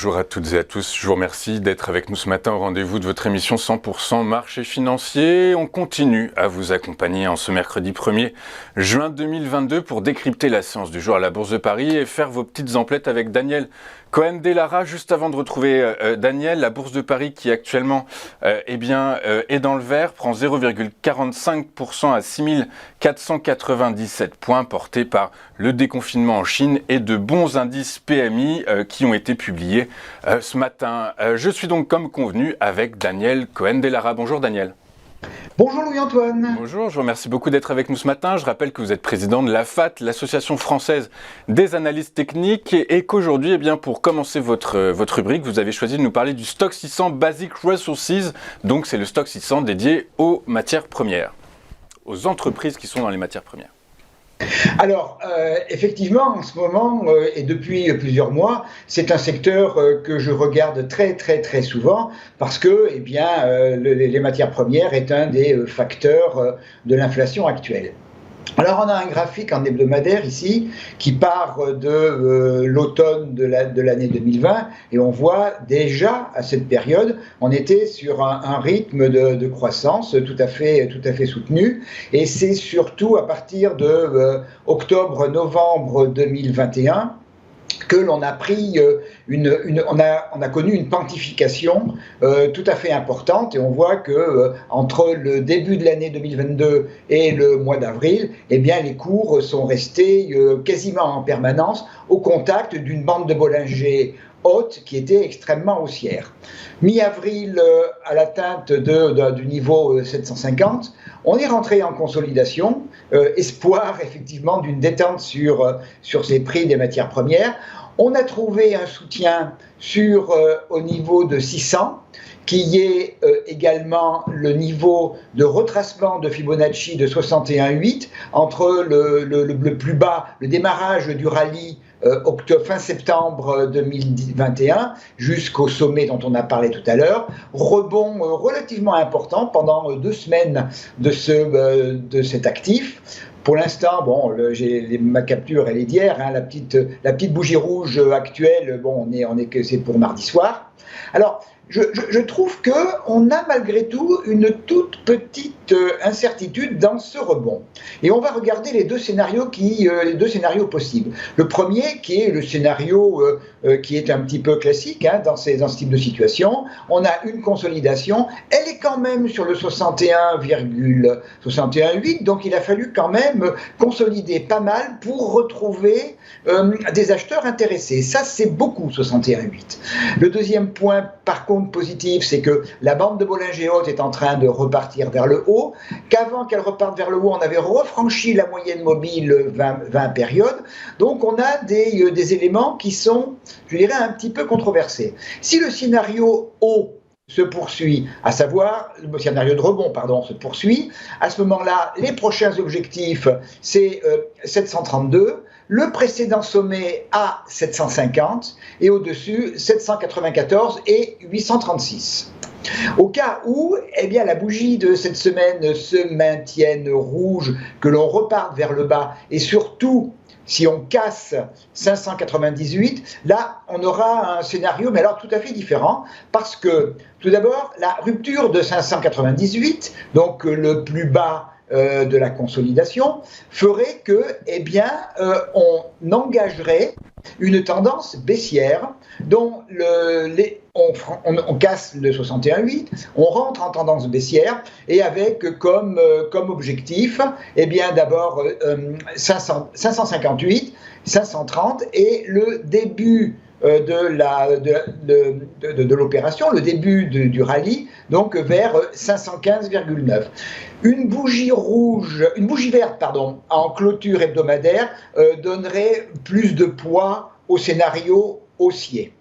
bonjour à toutes et à tous. Je vous remercie d'être avec nous ce matin au rendez-vous de votre émission 100% marché financier. On continue à vous accompagner en ce mercredi 1er juin 2022 pour décrypter la séance du jour à la Bourse de Paris et faire vos petites emplettes avec Daniel Cohen-Delara. Juste avant de retrouver Daniel, la Bourse de Paris qui actuellement est dans le vert, prend 0,45% à 6497 points, porté par le déconfinement en Chine et de bons indices PMI qui ont été publiés ce matin. Je suis donc comme convenu avec Daniel Cohen-Delara. Bonjour Daniel. Bonjour Louis-Antoine. Bonjour, je vous remercie beaucoup d'être avec nous ce matin. Je rappelle que vous êtes président de l'AFAT, l'Association française des analystes techniques, et qu'aujourd'hui, pour commencer votre rubrique, vous avez choisi de nous parler du Stoxx 600 Basic Resources. Donc c'est le Stoxx 600 dédié aux matières premières, aux entreprises qui sont dans les matières premières. Alors, effectivement, en ce moment, et depuis plusieurs mois, c'est un secteur que je regarde très souvent parce que les matières premières est un des facteurs de l'inflation actuelle. Alors, on a un graphique en hebdomadaire ici qui part de l'automne de l'année 2020 et on voit déjà à cette période, on était sur un rythme de croissance tout à fait soutenu, et c'est surtout à partir de octobre-novembre 2021 que l'on a pris on a connu une quantification tout à fait importante, et on voit que entre le début de l'année 2022 et le mois d'avril, les cours sont restés quasiment en permanence au contact d'une bande de Bollinger haute qui était extrêmement haussière. Mi-avril, à l'atteinte du niveau 750, on est rentré en consolidation, espoir effectivement d'une détente sur ces prix des matières premières. On a trouvé un soutien au niveau de 600, qui est également le niveau de retracement de Fibonacci de 61,8 entre le plus bas, le démarrage du rallye fin septembre 2021 jusqu'au sommet dont on a parlé tout à l'heure. Rebond relativement important pendant 2 semaines de cet actif. Pour l'instant, ma capture elle est d'hier, la petite bougie rouge actuelle, c'est pour mardi soir. Alors, je trouve qu'on a malgré tout une toute petite incertitude dans ce rebond. Et on va regarder les deux scénarios possibles. Le premier, qui est le scénario qui est un petit peu classique dans ce type de situation. On a une consolidation, elle est quand même sur le 61,8, donc il a fallu quand même consolider pas mal pour retrouver des acheteurs intéressés. Ça, c'est beaucoup, 61,8. Le deuxième point, par contre, positif, c'est que la bande de Bollinger haute est en train de repartir vers le haut, qu'avant qu'elle reparte vers le haut, on avait refranchi la moyenne mobile 20 périodes, donc on a des éléments qui sont, je dirais, un petit peu controversés. Si le scénario haut se poursuit, à savoir, le scénario de rebond, se poursuit, à ce moment-là, les prochains objectifs, c'est 732, le précédent sommet à 750, et au-dessus, 794 et 836. Au cas où la bougie de cette semaine se maintienne rouge, que l'on reparte vers le bas, et surtout, si on casse 598, là, on aura un scénario, mais alors tout à fait différent, parce que, tout d'abord, la rupture de 598, donc le plus bas de la consolidation, ferait que, on engagerait une tendance baissière dont on casse le 61,8, on rentre en tendance baissière, et avec comme objectif, d'abord 558, 530, et le début de l'opération, le début du rallye, donc vers 515,9. Une bougie verte, en clôture hebdomadaire, donnerait plus de poids au scénario haussier.